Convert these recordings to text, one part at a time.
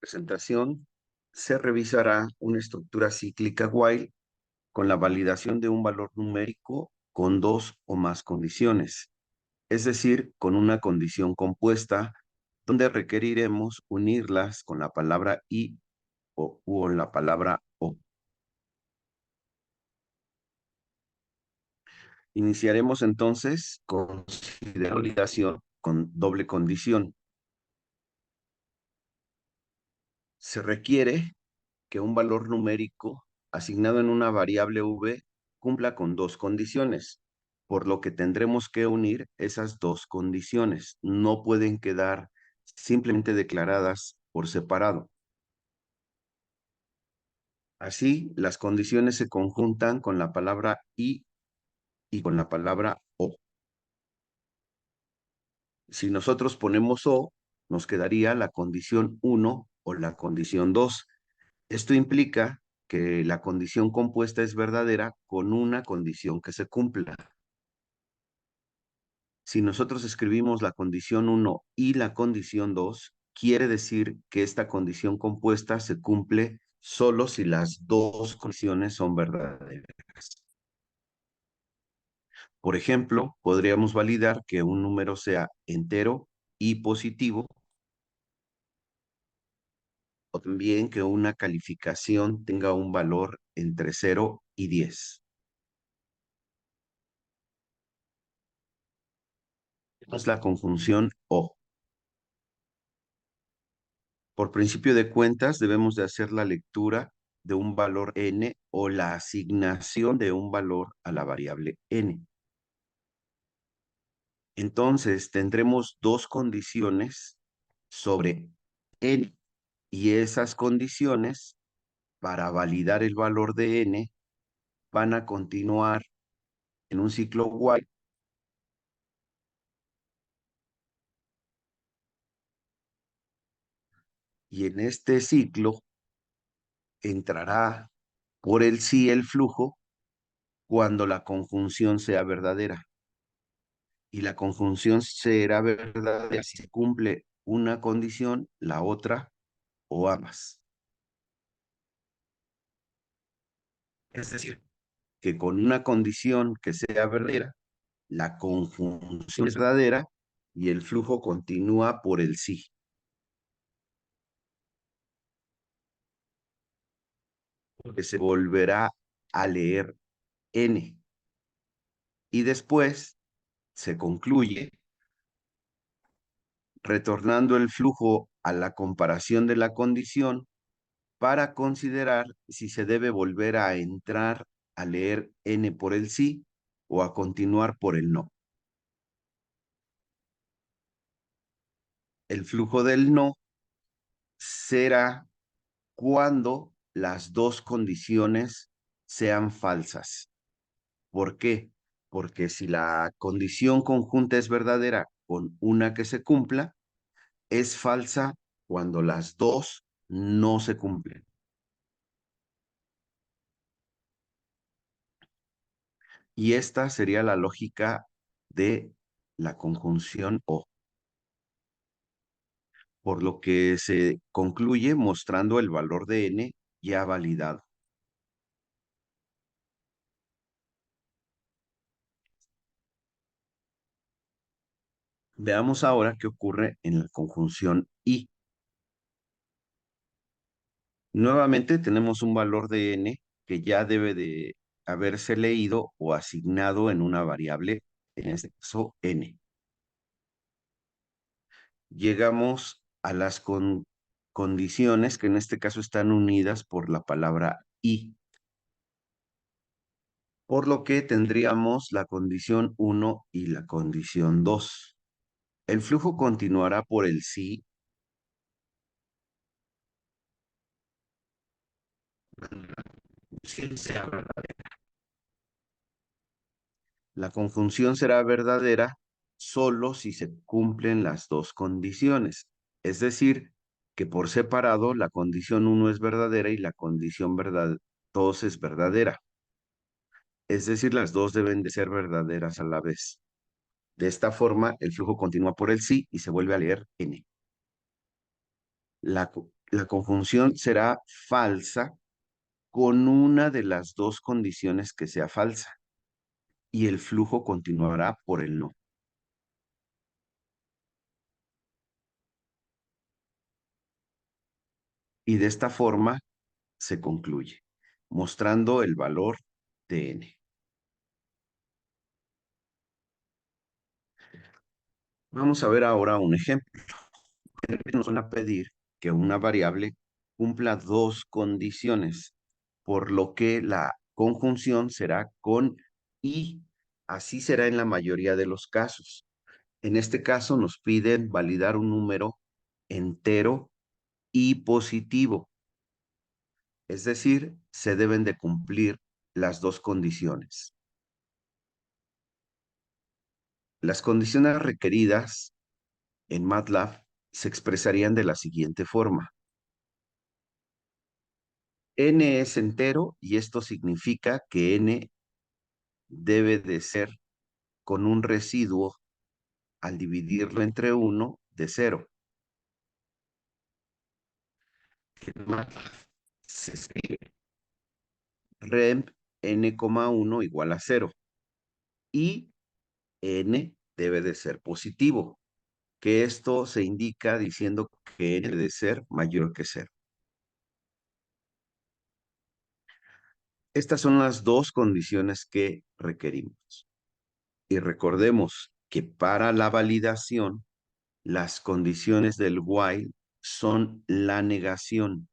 Presentación, se revisará una estructura cíclica while con la validación de un valor numérico con dos o más condiciones, es decir, con una condición compuesta donde requeriremos unirlas con la palabra y o con la palabra o. Iniciaremos entonces con validación con doble condición. Se requiere que un valor numérico asignado en una variable v cumpla con dos condiciones, por lo que tendremos que unir esas dos condiciones. No pueden quedar simplemente declaradas por separado. Así, las condiciones se conjuntan con la palabra y con la palabra o. Si nosotros ponemos o, nos quedaría la condición 1 o la condición 2. Esto implica que la condición compuesta es verdadera con una condición que se cumpla. Si nosotros escribimos la condición 1 y la condición 2, quiere decir que esta condición compuesta se cumple solo si las dos condiciones son verdaderas. Por ejemplo, podríamos validar que un número sea entero y positivo, o también que una calificación tenga un valor entre 0 y 10. Es la conjunción o. Por principio de cuentas, debemos de hacer la lectura de un valor n o la asignación de un valor a la variable n. Entonces, tendremos dos condiciones sobre n, y esas condiciones, para validar el valor de n, van a continuar en un ciclo while y en este ciclo entrará por el sí el flujo cuando la conjunción sea verdadera. Y la conjunción será verdadera si se cumple una condición, la otra o ambas. Es decir, que con una condición que sea verdadera, la conjunción es verdadera y el flujo continúa por el sí. Porque se volverá a leer n. Y después se concluye retornando el flujo a la comparación de la condición para considerar si se debe volver a entrar a leer n por el sí o a continuar por el no. El flujo del no será cuando las dos condiciones sean falsas. ¿Por qué? Porque si la condición conjunta es verdadera con una que se cumpla, es falsa cuando las dos no se cumplen. Y esta sería la lógica de la conjunción o, por lo que se concluye mostrando el valor de n ya validado. Veamos ahora qué ocurre en la conjunción y. Nuevamente tenemos un valor de n que ya debe de haberse leído o asignado en una variable, en este caso n. Llegamos a las condiciones que en este caso están unidas por la palabra y. Por lo que tendríamos la condición 1 y la condición 2. El flujo continuará por el sí. La conjunción será verdadera solo si se cumplen las dos condiciones. Es decir, que por separado la condición 1 es verdadera y la condición 2 es verdadera. Es decir, las dos deben de ser verdaderas a la vez. De esta forma, el flujo continúa por el sí y se vuelve a leer n. La conjunción será falsa con una de las dos condiciones que sea falsa y el flujo continuará por el no. Y de esta forma se concluye, mostrando el valor de n. Vamos a ver ahora un ejemplo. Nos van a pedir que una variable cumpla dos condiciones, por lo que la conjunción será con y. Así será en la mayoría de los casos. En este caso nos piden validar un número entero y positivo. Es decir, se deben de cumplir las dos condiciones. Las condiciones requeridas en MATLAB se expresarían de la siguiente forma. N es entero y esto significa que n debe de ser con un residuo al dividirlo entre 1 de 0. En MATLAB se escribe rem n,1 igual a 0 y n debe de ser positivo, que esto se indica diciendo que n debe de ser mayor que 0. Estas son las dos condiciones que requerimos. Y recordemos que para la validación, las condiciones del while son la negación.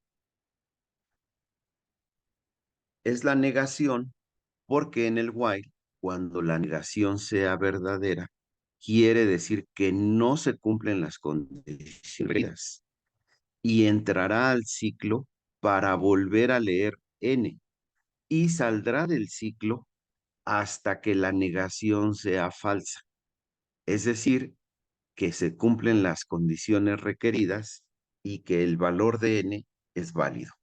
Es la negación porque en el while, cuando la negación sea verdadera, quiere decir que no se cumplen las condiciones y entrará al ciclo para volver a leer n y saldrá del ciclo hasta que la negación sea falsa. Es decir, que se cumplen las condiciones requeridas y que el valor de n es válido.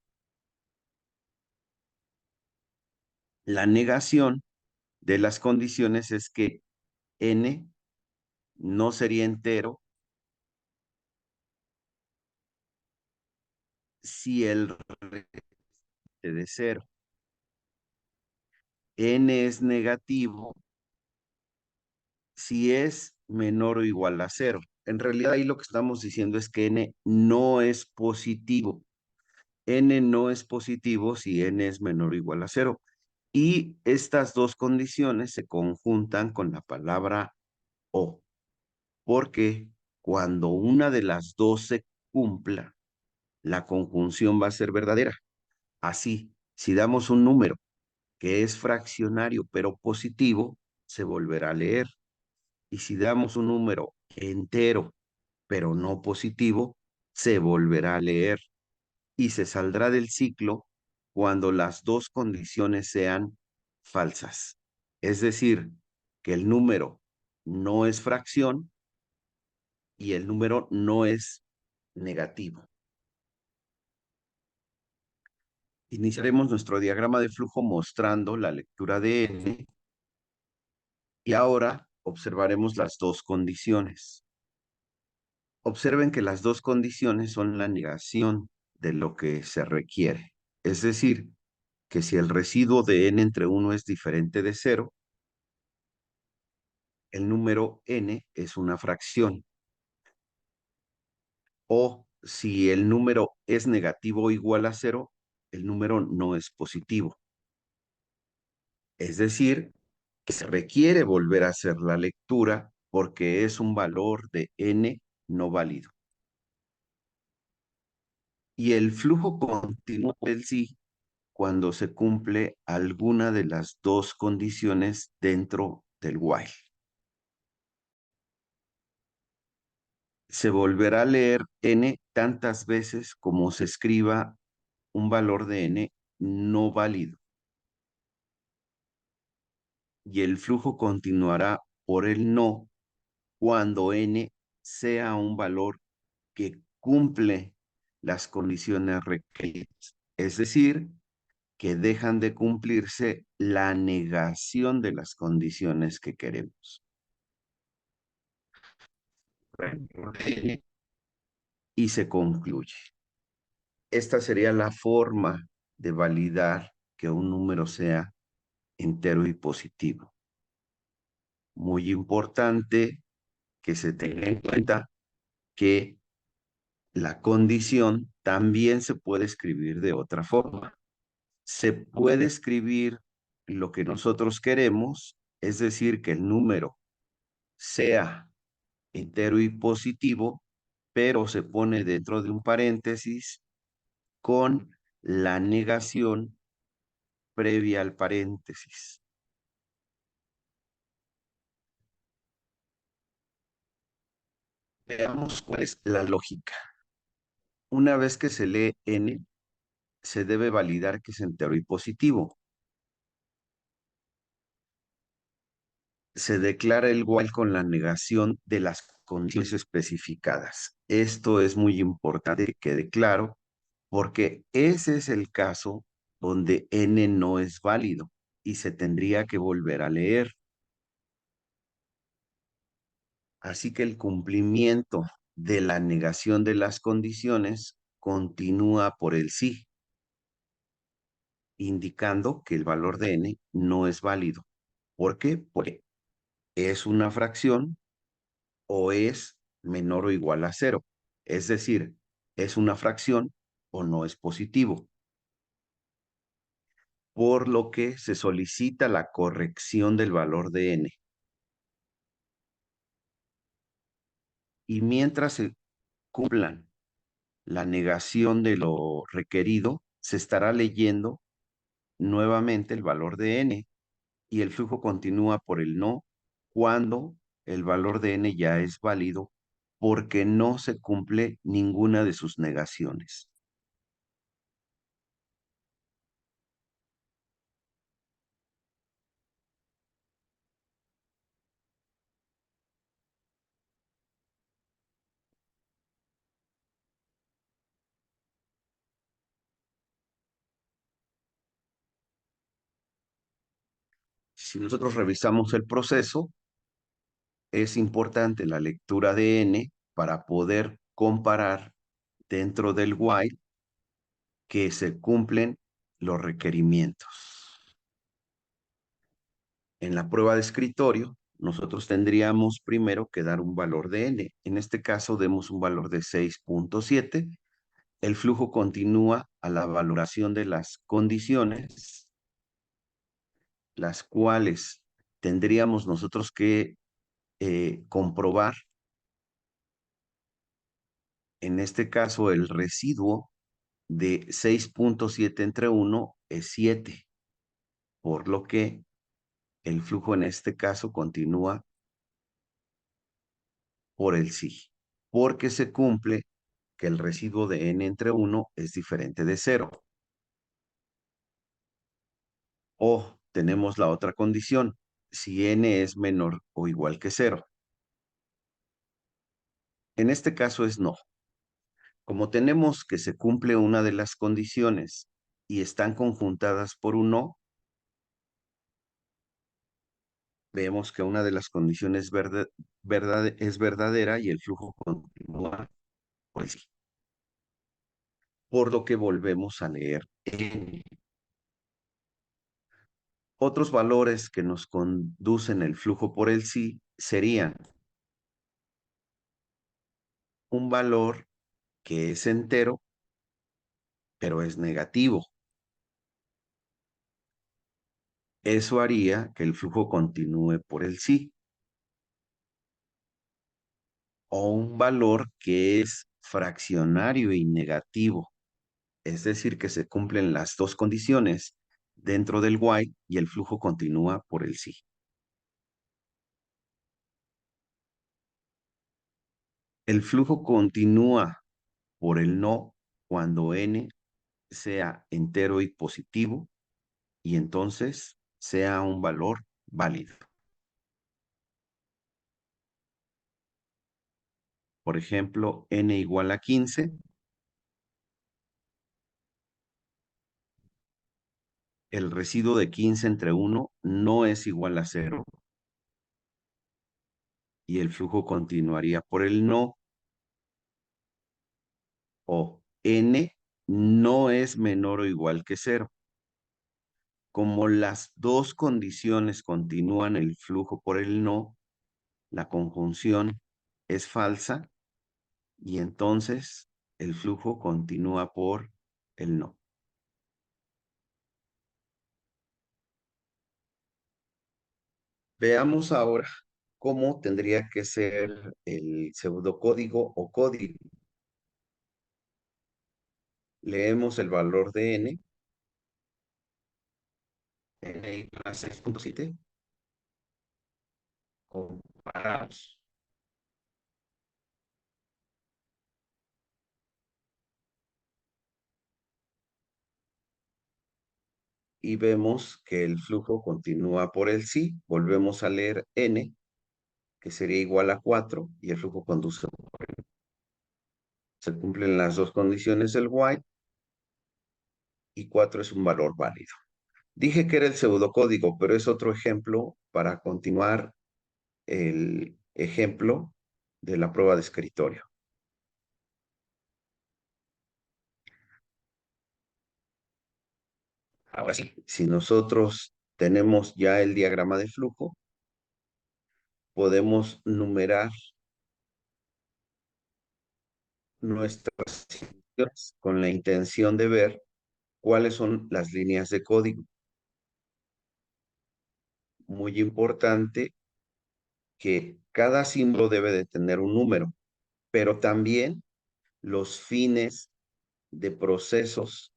La negación de las condiciones es que n no sería entero si el de 0. N es negativo si es menor o igual a 0. En realidad ahí lo que estamos diciendo es que n no es positivo. N no es positivo si n es menor o igual a 0. Y estas dos condiciones se conjuntan con la palabra o, porque cuando una de las dos se cumpla, la conjunción va a ser verdadera. Así, si damos un número que es fraccionario pero positivo, se volverá a leer. Y si damos un número entero pero no positivo, se volverá a leer y se saldrá del ciclo cuando las dos condiciones sean falsas. Es decir, que el número no es fracción y el número no es negativo. Iniciaremos nuestro diagrama de flujo mostrando la lectura de n y ahora observaremos las dos condiciones. Observen que las dos condiciones son la negación de lo que se requiere. Es decir, que si el residuo de n entre 1 es diferente de 0, el número n es una fracción. O si el número es negativo o igual a 0, el número no es positivo. Es decir, que se requiere volver a hacer la lectura porque es un valor de n no válido. Y el flujo continúa del sí cuando se cumple alguna de las dos condiciones dentro del while. Se volverá a leer n tantas veces como se escriba un valor de n no válido. Y el flujo continuará por el no cuando n sea un valor que cumple las condiciones requeridas. Es decir, que dejan de cumplirse la negación de las condiciones que queremos. Y se concluye. Esta sería la forma de validar que un número sea entero y positivo. Muy importante que se tenga en cuenta que la condición también se puede escribir de otra forma. Se puede escribir lo que nosotros queremos, es decir, que el número sea entero y positivo, pero se pone dentro de un paréntesis con la negación previa al paréntesis. Veamos cuál es la lógica. Una vez que se lee n, se debe validar que es entero y positivo. Se declara el while con la negación de las condiciones especificadas. Esto es muy importante que quede claro porque ese es el caso donde n no es válido y se tendría que volver a leer. Así que el cumplimiento de la negación de las condiciones continúa por el sí, indicando que el valor de n no es válido. ¿Por qué? Porque es una fracción o es menor o igual a cero. Es decir, es una fracción o no es positivo. Por lo que se solicita la corrección del valor de n. Y mientras se cumplan la negación de lo requerido, se estará leyendo nuevamente el valor de n y el flujo continúa por el no cuando el valor de n ya es válido porque no se cumple ninguna de sus negaciones. Si nosotros revisamos el proceso, es importante la lectura de n para poder comparar dentro del while que se cumplen los requerimientos. En la prueba de escritorio, nosotros tendríamos primero que dar un valor de n. En este caso, demos un valor de 6.7. El flujo continúa a la valoración de las condiciones, las cuales tendríamos nosotros que comprobar. En este caso, el residuo de 6.7 entre 1 es 7, por lo que el flujo en este caso continúa por el sí, porque se cumple que el residuo de n entre 1 es diferente de 0. O tenemos la otra condición, si n es menor o igual que 0. En este caso es no. Como tenemos que se cumple una de las condiciones y están conjuntadas por un no, vemos que una de las condiciones es verdadera y el flujo continúa por el sí. Por lo que volvemos a leer n. Otros valores que nos conducen el flujo por el sí serían un valor que es entero, pero es negativo. Eso haría que el flujo continúe por el sí. O un valor que es fraccionario y negativo. Es decir, que se cumplen las dos condiciones dentro del while y el flujo continúa por el sí. El flujo continúa por el no cuando n sea entero y positivo y entonces sea un valor válido. Por ejemplo, n igual a 15, el residuo de 15 entre 1 no es igual a 0 y el flujo continuaría por el no o n no es menor o igual que cero. Como las dos condiciones continúan el flujo por el no, la conjunción es falsa y entonces el flujo continúa por el no. Veamos ahora cómo tendría que ser el pseudocódigo o código. Leemos el valor de n igual a 6.7, comparamos y vemos que el flujo continúa por el sí. Volvemos a leer n, que sería igual a 4, y el flujo conduce. Se cumplen las dos condiciones del while y 4 es un valor válido. Dije que era el pseudocódigo, pero es otro ejemplo para continuar el ejemplo de la prueba de escritorio. Ahora sí, si nosotros tenemos ya el diagrama de flujo, podemos numerar nuestras situaciones con la intención de ver cuáles son las líneas de código. Muy importante que cada símbolo debe de tener un número, pero también los fines de procesos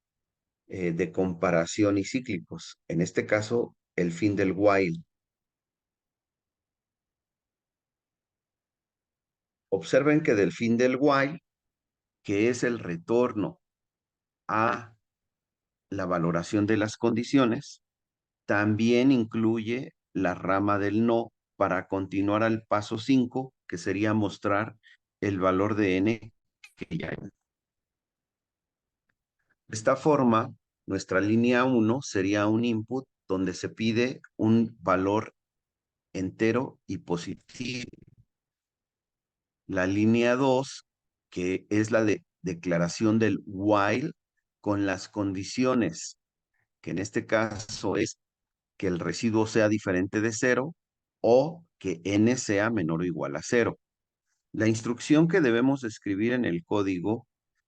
de comparación y cíclicos. En este caso, el fin del while. Observen que del fin del while, que es el retorno a la valoración de las condiciones, también incluye la rama del no para continuar al paso 5, que sería mostrar el valor de n que ya hay. De esta forma, nuestra línea 1 sería un input donde se pide un valor entero y positivo. La línea 2, que es la de declaración del while con las condiciones, que en este caso es que el residuo sea diferente de cero o que n sea menor o igual a cero. La instrucción que debemos escribir en el código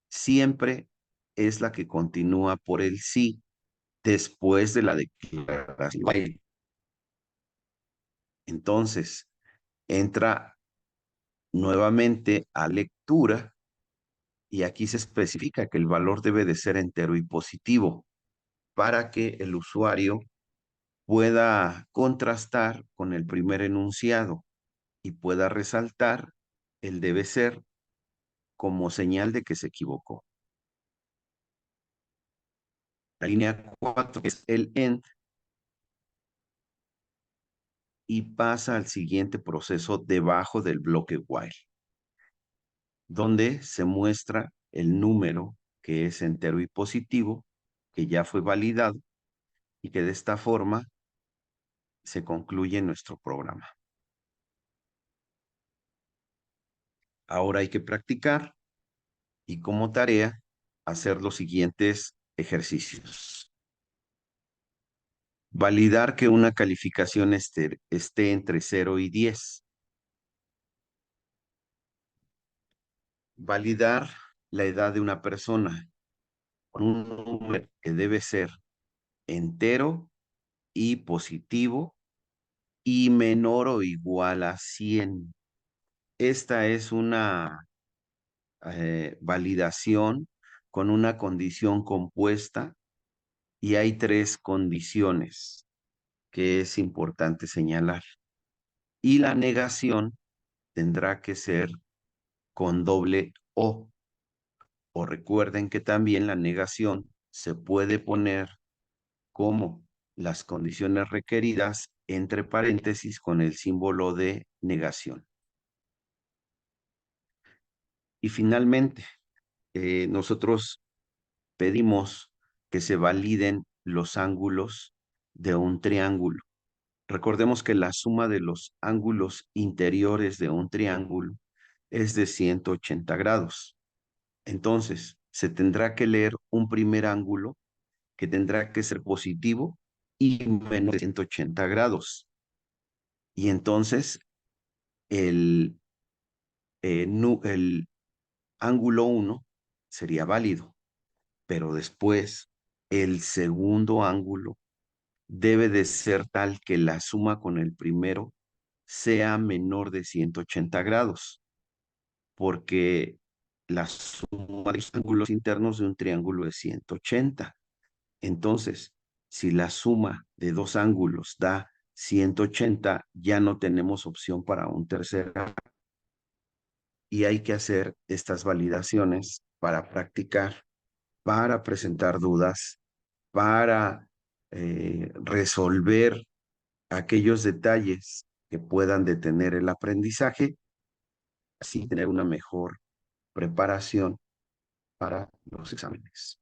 siempre es la que continúa por el sí después de la declaración while. Entonces, entra nuevamente a lectura y aquí se especifica que el valor debe de ser entero y positivo para que el usuario pueda contrastar con el primer enunciado y pueda resaltar el debe ser como señal de que se equivocó. La línea 4 es el end y pasa al siguiente proceso debajo del bloque while, donde se muestra el número que es entero y positivo, que ya fue validado y que de esta forma se concluye nuestro programa. Ahora hay que practicar y como tarea hacer los siguientes ejercicios. Validar que una calificación esté entre 0 y 10. Validar la edad de una persona con un número que debe ser entero y positivo y menor o igual a 100. Esta es una validación con una condición compuesta y hay tres condiciones que es importante señalar. Y la negación tendrá que ser con doble O. O recuerden que también la negación se puede poner como las condiciones requeridas entre paréntesis con el símbolo de negación. Y finalmente, nosotros pedimos que se validen los ángulos de un triángulo. Recordemos que la suma de los ángulos interiores de un triángulo es de 180 grados. Entonces, se tendrá que leer un primer ángulo que tendrá que ser positivo y menos de 180 grados. Y entonces el, el ángulo uno sería válido, pero después el segundo ángulo debe de ser tal que la suma con el primero sea menor de 180 grados, porque la suma de los ángulos internos de un triángulo es 180. Entonces, si la suma de dos ángulos da 180, ya no tenemos opción para un tercer ángulo y hay que hacer estas validaciones para practicar, para presentar dudas, para resolver aquellos detalles que puedan detener el aprendizaje, así tener una mejor preparación para los exámenes.